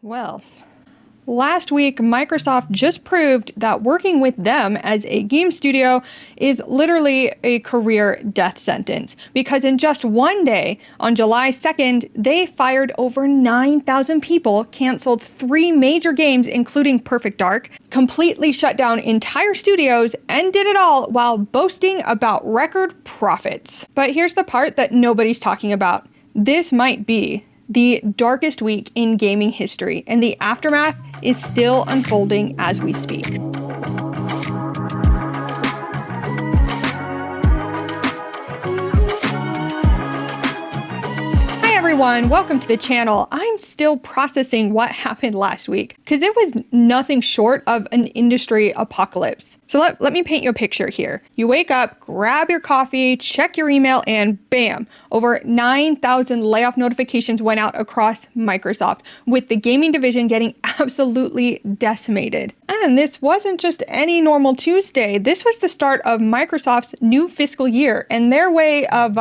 Well, last week, Microsoft just proved that working with them as a game studio is literally a career death sentence. Because in just one day, on July 2nd, they fired over 9,000 people, canceled 3 major games, including Perfect Dark, completely shut down entire studios, and did it all while boasting about record profits. But here's the part that nobody's talking about. This might be the darkest week in gaming history, and the aftermath is still unfolding as we speak. Hi everyone, welcome to the channel. I'm still processing what happened last week because it was nothing short of an industry apocalypse. So let me paint you a picture here. You wake up, grab your coffee, check your email, and bam, over 9,000 layoff notifications went out across Microsoft, with the gaming division getting absolutely decimated. And this wasn't just any normal Tuesday. This was the start of Microsoft's new fiscal year, and their way of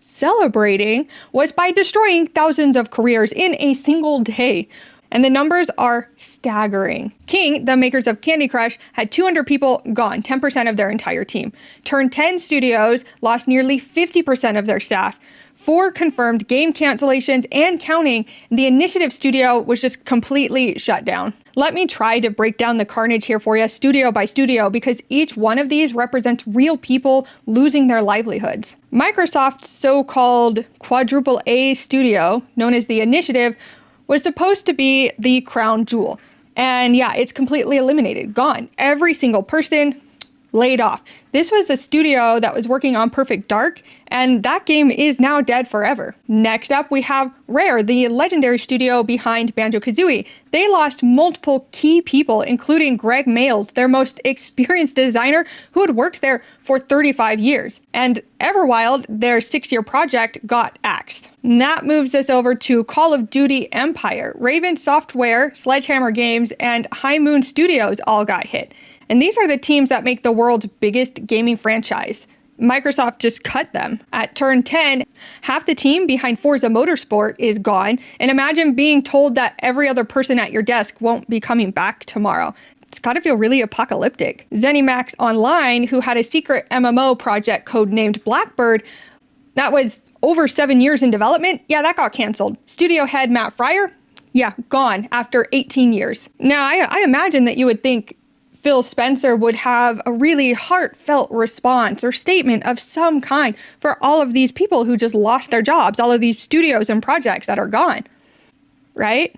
celebrating was by destroying thousands of careers in a single day. And the numbers are staggering. King, the makers of Candy Crush, had 200 people gone, 10% of their entire team. Turn 10 Studios lost nearly 50% of their staff. 4 confirmed game cancellations and counting. The Initiative Studio was just completely shut down. Let me try to break down the carnage here for you, studio by studio, because each one of these represents real people losing their livelihoods. Microsoft's so-called quadruple A studio, known as the Initiative, was supposed to be the crown jewel. And yeah, it's completely eliminated, gone. Every single person laid off. This was a studio that was working on Perfect Dark, and that game is now dead forever. Next up, we have Rare, the legendary studio behind Banjo-Kazooie. They lost multiple key people, including Greg Mayles, their most experienced designer who had worked there for 35 years. And Everwild, their 6-year project, got axed. And that moves us over to Call of Duty Empire. Raven Software, Sledgehammer Games, and High Moon Studios all got hit. And these are the teams that make the world's biggest gaming franchise. Microsoft just cut them. At turn 10, half the team behind Forza Motorsport is gone. And imagine being told that every other person at your desk won't be coming back tomorrow. It's gotta feel really apocalyptic. ZeniMax Online, who had a secret MMO project codenamed Blackbird, that was over 7 years in development, yeah, that got canceled. Studio head Matt Fryer, yeah, gone after 18 years. Now, I imagine that you would think Phil Spencer would have a really heartfelt response or statement of some kind for all of these people who just lost their jobs, all of these studios and projects that are gone. Right?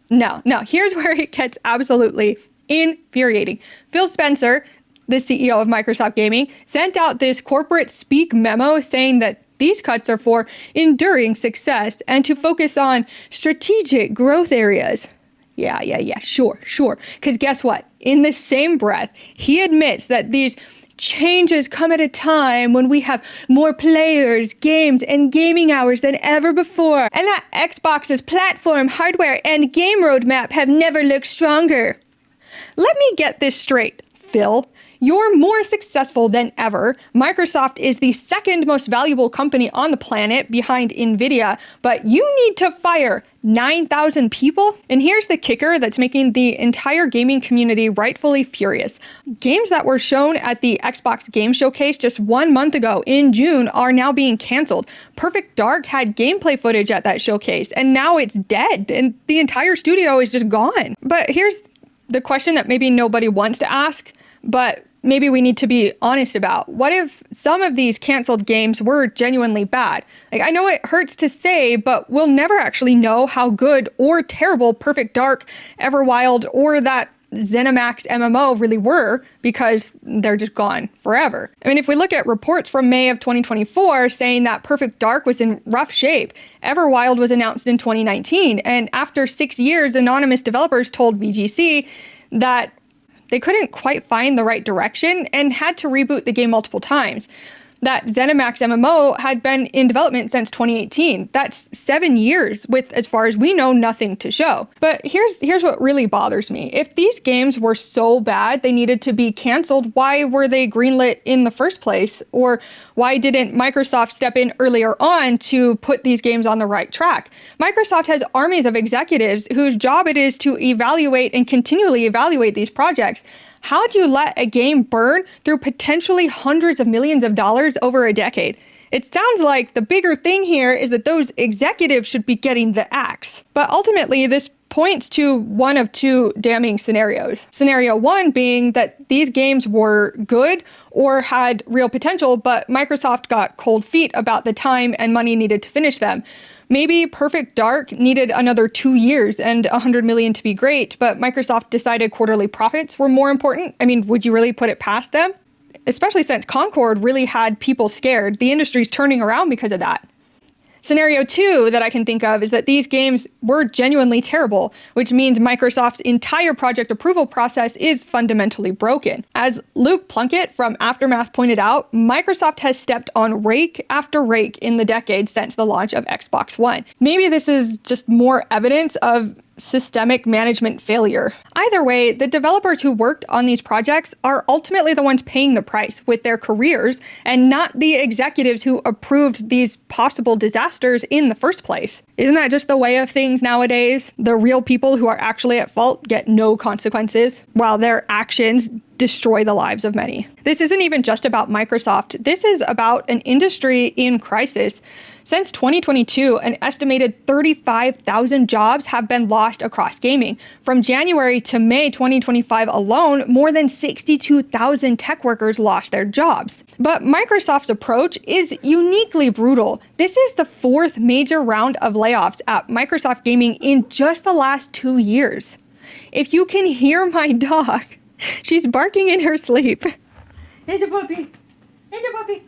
No, here's where it gets absolutely infuriating. Phil Spencer, the CEO of Microsoft Gaming, sent out this corporate speak memo saying that these cuts are for enduring success and to focus on strategic growth areas. Yeah, sure. Because guess what? In the same breath, he admits that these changes come at a time when we have more players, games, and gaming hours than ever before, and that Xbox's platform, hardware, and game roadmap have never looked stronger. Let me get this straight, Phil. You're more successful than ever. Microsoft is the second most valuable company on the planet behind Nvidia, but you need to fire 9,000 people? And here's the kicker that's making the entire gaming community rightfully furious. Games that were shown at the Xbox Game Showcase just 1 month ago in June are now being canceled. Perfect Dark had gameplay footage at that showcase, and now it's dead, and the entire studio is just gone. But here's the question that maybe nobody wants to ask, but maybe we need to be honest about. What if some of these canceled games were genuinely bad? Like, I know it hurts to say, but we'll never actually know how good or terrible Perfect Dark, Everwild, or that ZeniMax MMO really were because they're just gone forever. I mean, if we look at reports from May of 2024 saying that Perfect Dark was in rough shape, Everwild was announced in 2019, and after 6 years, anonymous developers told VGC that they couldn't quite find the right direction and had to reboot the game multiple times. that ZeniMax MMO had been in development since 2018. That's 7 years with, as far as we know, nothing to show. But here's what really bothers me. If these games were so bad they needed to be canceled, why were they greenlit in the first place? Or why didn't Microsoft step in earlier on to put these games on the right track? Microsoft has armies of executives whose job it is to evaluate and continually evaluate these projects. How do you let a game burn through potentially hundreds of millions of dollars over a decade? It sounds like the bigger thing here is that those executives should be getting the axe. But ultimately, this points to one of two damning scenarios. Scenario one being that these games were good or had real potential, but Microsoft got cold feet about the time and money needed to finish them. Maybe Perfect Dark needed another 2 years and 100 million to be great, but Microsoft decided quarterly profits were more important. I mean, would you really put it past them? Especially since Concord really had people scared. The industry's turning around because of that. Scenario two that I can think of is that these games were genuinely terrible, which means Microsoft's entire project approval process is fundamentally broken. As Luke Plunkett from Aftermath pointed out, Microsoft has stepped on rake after rake in the decades since the launch of Xbox One. Maybe this is just more evidence of systemic management failure. Either way, the developers who worked on these projects are ultimately the ones paying the price with their careers and not the executives who approved these possible disasters in the first place. Isn't that just the way of things nowadays? The real people who are actually at fault get no consequences, while their actions destroy the lives of many. This isn't even just about Microsoft. This is about an industry in crisis. Since 2022, an estimated 35,000 jobs have been lost across gaming. From January to May 2025 alone, more than 62,000 tech workers lost their jobs. But Microsoft's approach is uniquely brutal. This is the fourth major round of layoffs at Microsoft Gaming in just the last 2 years. If you can hear my dog, she's barking in her sleep. It's a puppy. It's a puppy.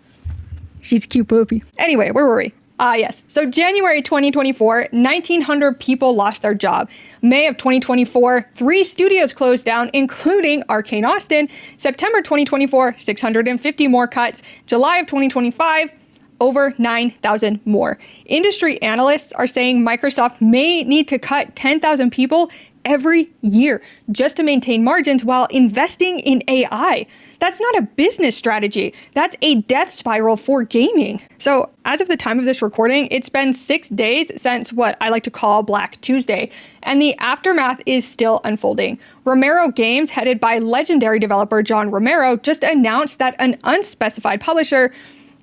She's a cute puppy. Anyway, where were we? Yes. So January 2024, 1,900 people lost their job. May of 2024, 3 studios closed down, including Arcane Austin. September 2024, 650 more cuts. July of 2025, over 9,000 more. Industry analysts are saying Microsoft may need to cut 10,000 people every year just to maintain margins while investing in AI. That's not a business strategy. That's a death spiral for gaming. So as of the time of this recording, it's been 6 days since what I like to call Black Tuesday, and the aftermath is still unfolding. Romero Games, headed by legendary developer John Romero, just announced that an unspecified publisher,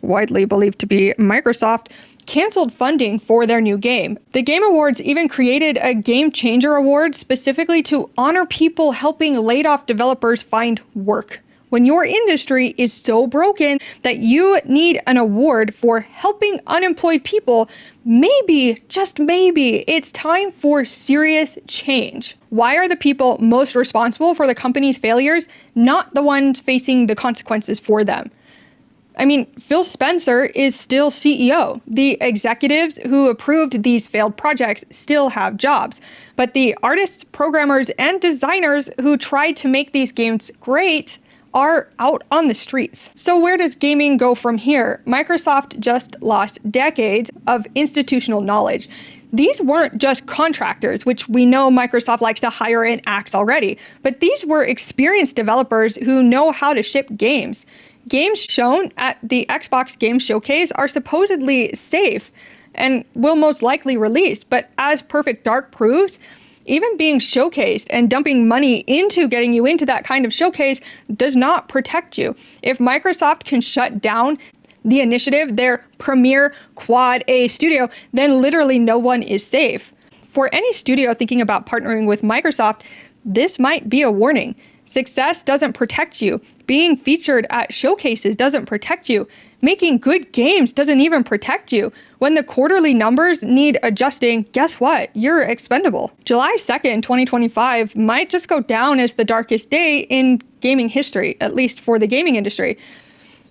widely believed to be Microsoft, canceled funding for their new game. The Game Awards even created a Game Changer Award specifically to honor people helping laid-off developers find work. When your industry is so broken that you need an award for helping unemployed people, maybe, just maybe, it's time for serious change. Why are the people most responsible for the company's failures not the ones facing the consequences for them? I mean, Phil Spencer is still CEO. The executives who approved these failed projects still have jobs. But the artists, programmers, and designers who tried to make these games great are out on the streets. So where does gaming go from here? Microsoft just lost decades of institutional knowledge. These weren't just contractors, which we know Microsoft likes to hire in acts already, but these were experienced developers who know how to ship games. Games shown at the Xbox Game Showcase are supposedly safe and will most likely release, but as Perfect Dark proves, even being showcased and dumping money into getting you into that kind of showcase does not protect you. If Microsoft can shut down the initiative, their premier Quad A studio, then literally no one is safe. For any studio thinking about partnering with Microsoft, this might be a warning. Success doesn't protect you. Being featured at showcases doesn't protect you. Making good games doesn't even protect you. When the quarterly numbers need adjusting, guess what? You're expendable. July 2nd, 2025 might just go down as the darkest day in gaming history, at least for the gaming industry.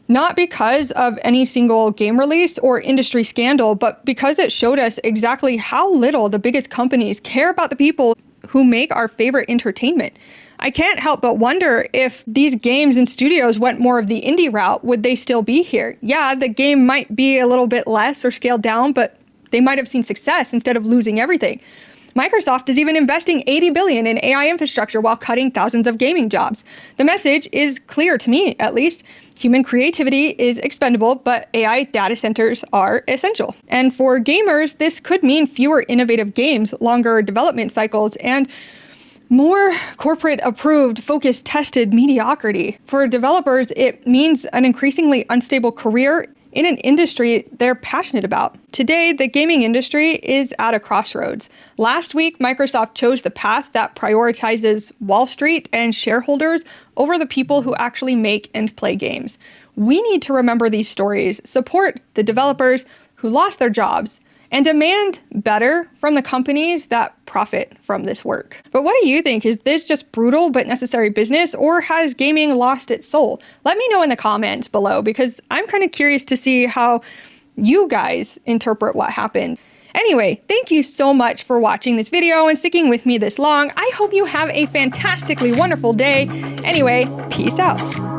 Not because of any single game release or industry scandal, but because it showed us exactly how little the biggest companies care about the people who make our favorite entertainment. I can't help but wonder if these games and studios went more of the indie route, would they still be here? Yeah, the game might be a little bit less or scaled down, but they might have seen success instead of losing everything. Microsoft is even investing $80 billion in AI infrastructure while cutting thousands of gaming jobs. The message is clear to me, at least. Human creativity is expendable, but AI data centers are essential. And for gamers, this could mean fewer innovative games, longer development cycles, and more corporate approved, focus tested mediocrity. For developers, it means an increasingly unstable career in an industry they're passionate about. Today, the gaming industry is at a crossroads. Last week, Microsoft chose the path that prioritizes Wall Street and shareholders over the people who actually make and play games. We need to remember these stories, support the developers who lost their jobs, and demand better from the companies that profit from this work. But what do you think? Is this just brutal but necessary business, or has gaming lost its soul? Let me know in the comments below, because I'm kind of curious to see how you guys interpret what happened. Anyway, thank you so much for watching this video and sticking with me this long. I hope you have a fantastically wonderful day. Anyway, peace out.